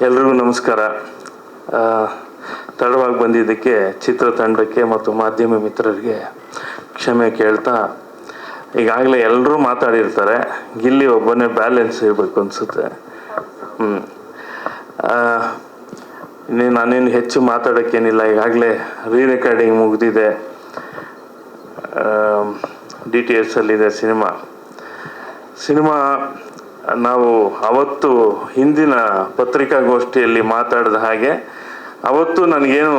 ಎಲ್ರಿಗೂ ನಮಸ್ಕಾರ. ತಡವಾಗಿ ಬಂದಿದ್ದಕ್ಕೆ ಚಿತ್ರತಂಡಕ್ಕೆ ಮತ್ತು ಮಾಧ್ಯಮ ಮಿತ್ರರಿಗೆ ಕ್ಷಮೆ ಕೇಳ್ತಾ, ಈಗಾಗಲೇ ಎಲ್ಲರೂ ಮಾತಾಡಿರ್ತಾರೆ, ಗಿಲ್ಲಿ ಒಬ್ಬನೇ ಬ್ಯಾಲೆನ್ಸ್ ಇರಬೇಕು ಅನಿಸುತ್ತೆ. ನಾನೇನು ಹೆಚ್ಚು ಮಾತಾಡೋಕ್ಕೇನಿಲ್ಲ. ಈಗಾಗಲೇ ರೆಕಾರ್ಡಿಂಗ್ ಮುಗಿದಿದೆ, DTS ಅಲ್ಲಿದೆ ಸಿನಿಮಾ. ನಾವು ಅವತ್ತು ಹಿಂದಿನ ಪತ್ರಿಕಾಗೋಷ್ಠಿಯಲ್ಲಿ ಮಾತಾಡಿದ ಹಾಗೆ ಅವತ್ತು ನನಗೇನು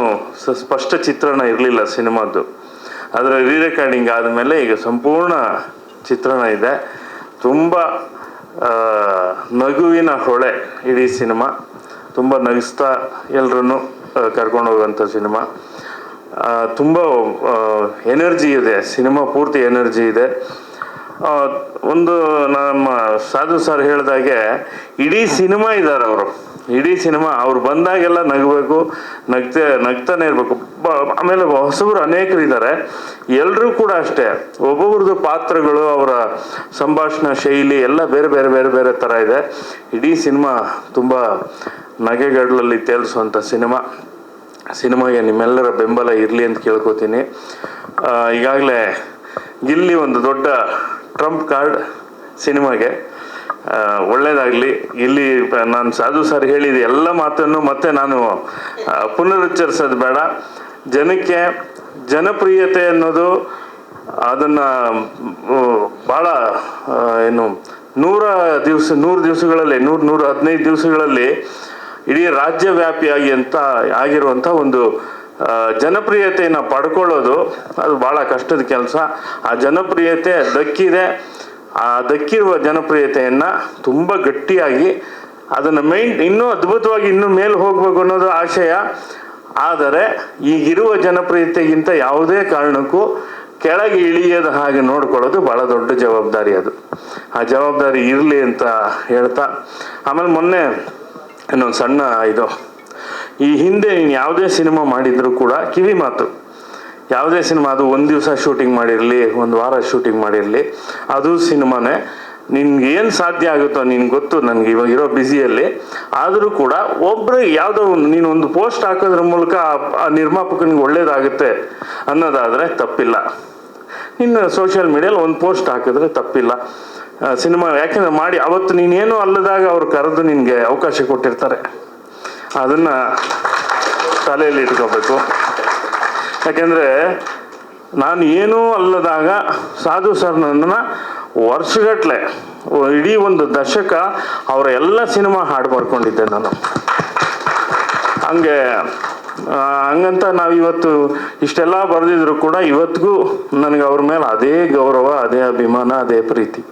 ಸ್ಪಷ್ಟ ಚಿತ್ರಣ ಇರಲಿಲ್ಲ ಸಿನಿಮಾದ್ದು. ಅದರ ರೆಕಾರ್ಡಿಂಗ್ ಆದಮೇಲೆ ಈಗ ಸಂಪೂರ್ಣ ಚಿತ್ರಣ ಇದೆ. ತುಂಬ ನಗುವಿನ ಹೊಳೆ ಇಡೀ ಸಿನಿಮಾ. ತುಂಬ ನಗಿಸ್ತಾ ಎಲ್ಲರನ್ನು ಕರ್ಕೊಂಡು ಹೋಗುವಂಥ ಸಿನಿಮಾ. ತುಂಬ ಎನರ್ಜಿ ಇದೆ, ಸಿನಿಮಾ ಪೂರ್ತಿ ಎನರ್ಜಿ ಇದೆ. ಒಂದು ನಮ್ಮ ಸಾಧು ಸರ್ ಹೇಳಿದಾಗೆ ಇಡೀ ಸಿನಿಮಾ ಇದ್ದಾರೆ ಅವರು. ಇಡೀ ಸಿನಿಮಾ ಅವ್ರು ಬಂದಾಗೆಲ್ಲ ನಗಬೇಕು, ನಗ್ತಾನೆ ಇರಬೇಕು. ಆಮೇಲೆ ಹೊಸಬರು ಅನೇಕರು ಇದ್ದಾರೆ, ಎಲ್ಲರೂ ಕೂಡ ಅಷ್ಟೇ. ಒಬ್ಬೊಬ್ರದ್ದು ಪಾತ್ರಗಳು, ಅವರ ಸಂಭಾಷಣಾ ಶೈಲಿ ಎಲ್ಲ ಬೇರೆ ಬೇರೆ ಬೇರೆ ಬೇರೆ ಥರ ಇದೆ. ಇಡೀ ಸಿನಿಮಾ ತುಂಬ ನಗೆಗಡಲಲ್ಲಿ ತೇಲಿಸುವಂಥ ಸಿನಿಮಾಗೆ ನಿಮ್ಮೆಲ್ಲರ ಬೆಂಬಲ ಇರಲಿ ಅಂತ ಕೇಳ್ಕೊತೀನಿ. ಈಗಾಗಲೇ ಗಿಲ್ಲಿ ಒಂದು ದೊಡ್ಡ ಟ್ರಂಪ್ ಕಾರ್ಡ್ ಸಿನಿಮಾಗೆ. ಒಳ್ಳೇದಾಗಲಿ. ಇಲ್ಲಿ ನಾನು ಸಾಧು ಸರ್ ಹೇಳಿದ ಎಲ್ಲ ಮಾತನ್ನು ಮತ್ತೆ ನಾನು ಪುನರುಚ್ಚರಿಸೋದು ಬೇಡ. ಜನಕ್ಕೆ ಜನಪ್ರಿಯತೆ ಅನ್ನೋದು ಅದನ್ನು ಭಾಳ 100 ದಿವಸಗಳಲ್ಲಿ 115 ದಿವಸಗಳಲ್ಲಿ ಇಡೀ ರಾಜ್ಯವ್ಯಾಪಿಯಾಗಿ ಆಗಿರುವಂಥ ಒಂದು ಜನಪ್ರಿಯತೆಯನ್ನು ಪಡ್ಕೊಳ್ಳೋದು ಅದು ಭಾಳ ಕಷ್ಟದ ಕೆಲಸ. ಆ ಜನಪ್ರಿಯತೆ ದಕ್ಕಿದೆ. ಆ ದಕ್ಕಿರುವ ಜನಪ್ರಿಯತೆಯನ್ನು ತುಂಬ ಗಟ್ಟಿಯಾಗಿ ಅದನ್ನು ಇನ್ನೂ ಅದ್ಭುತವಾಗಿ ಇನ್ನೂ ಮೇಲೆ ಹೋಗ್ಬೇಕು ಅನ್ನೋದು ಆಶಯ. ಆದರೆ ಈಗಿರುವ ಜನಪ್ರಿಯತೆಗಿಂತ ಯಾವುದೇ ಕಾರಣಕ್ಕೂ ಕೆಳಗೆ ಇಳಿಯದ ಹಾಗೆ ನೋಡ್ಕೊಳ್ಳೋದು ಭಾಳ ದೊಡ್ಡ ಜವಾಬ್ದಾರಿ. ಅದು ಆ ಜವಾಬ್ದಾರಿ ಇರಲಿ ಅಂತ ಹೇಳ್ತಾ, ಆಮೇಲೆ ಮೊನ್ನೆ ಇನ್ನೊಂದು ಸಣ್ಣ ಈ ಹಿಂದೆ ನೀನು ಯಾವುದೇ ಸಿನಿಮಾ ಮಾಡಿದರೂ ಕೂಡ ಕಿವಿ ಮಾತು, ಯಾವುದೇ ಸಿನಿಮಾ ಅದು 1 ದಿವಸ ಶೂಟಿಂಗ್ ಮಾಡಿರಲಿ, 1 ವಾರ ಶೂಟಿಂಗ್ ಮಾಡಿರಲಿ, ಅದು ಸಿನಿಮಾನೇ. ನಿನ್ಗೆ ಏನು ಸಾಧ್ಯ ಆಗುತ್ತೋ ನಿನ್ಗೆ ಗೊತ್ತು, ನನಗೆ ಇವಾಗ ಇರೋ ಬ್ಯುಸಿಯಲ್ಲಿ. ಆದರೂ ಕೂಡ ಒಬ್ಬರಿಗೆ ಯಾವುದೋ ನೀನೊಂದು ಪೋಸ್ಟ್ ಹಾಕೋದ್ರ ಮೂಲಕ ಆ ನಿರ್ಮಾಪಕನಿಗೆ ಒಳ್ಳೇದಾಗುತ್ತೆ ಅನ್ನೋದಾದರೆ ತಪ್ಪಿಲ್ಲ. ಇನ್ನು ಸೋಷಿಯಲ್ ಮೀಡಿಯಲ್ಲಿ ಒಂದು ಪೋಸ್ಟ್ ಹಾಕಿದ್ರೆ ತಪ್ಪಿಲ್ಲ. ಸಿನಿಮಾ ಯಾಕೆಂದರೆ ಮಾಡಿ ಅವತ್ತು ನೀನೇನು ಅಲ್ಲದಾಗ ಅವ್ರು ಕರೆದು ನಿನಗೆ ಅವಕಾಶ ಕೊಟ್ಟಿರ್ತಾರೆ. ಅದನ್ನು ತಲೆಯಲ್ಲಿ ಇಟ್ಕೋಬೇಕು. ಯಾಕೆಂದರೆ ನಾನು ಏನೂ ಅಲ್ಲದಾಗ ಸಾಧು ಸರ್ ನನ್ನನ್ನು ವರ್ಷಗಟ್ಟಲೆ, ಇಡೀ ಒಂದು ದಶಕ ಅವರ ಎಲ್ಲ ಸಿನಿಮಾ ಹಾಡು ಬರ್ಕೊಂಡಿದ್ದೆ ನಾನು. ಹಂಗಂತ ನಾವಿವತ್ತು ಇಷ್ಟೆಲ್ಲ ಬರೆದಿದ್ರು ಕೂಡ ಇವತ್ತಿಗೂ ನನಗೆ ಅವ್ರ ಮೇಲೆ ಅದೇ ಗೌರವ, ಅದೇ ಅಭಿಮಾನ, ಅದೇ ಪ್ರೀತಿ.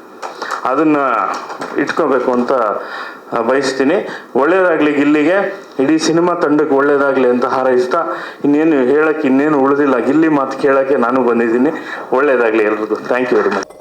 ಅದನ್ನು ಇಟ್ಕೋಬೇಕು ಅಂತ ಬಯಸ್ತೀನಿ. ಒಳ್ಳೇದಾಗಲಿ ಗಿಲ್ಲಿಗೆ, ಇಡೀ ಸಿನಿಮಾ ತಂಡಕ್ಕೆ ಒಳ್ಳೇದಾಗಲಿ ಅಂತ ಹಾರೈಸ್ತಾ, ಇನ್ನೇನು ಹೇಳೋಕ್ಕೆ ಇನ್ನೇನು ಉಳಿದಿಲ್ಲ. ಗಿಲ್ಲಿ ಮಾತು ಕೇಳೋಕ್ಕೆ ನಾನು ಬಂದಿದ್ದೀನಿ. ಒಳ್ಳೇದಾಗಲಿ ಎಲ್ರಿಗೂ. Thank you very much.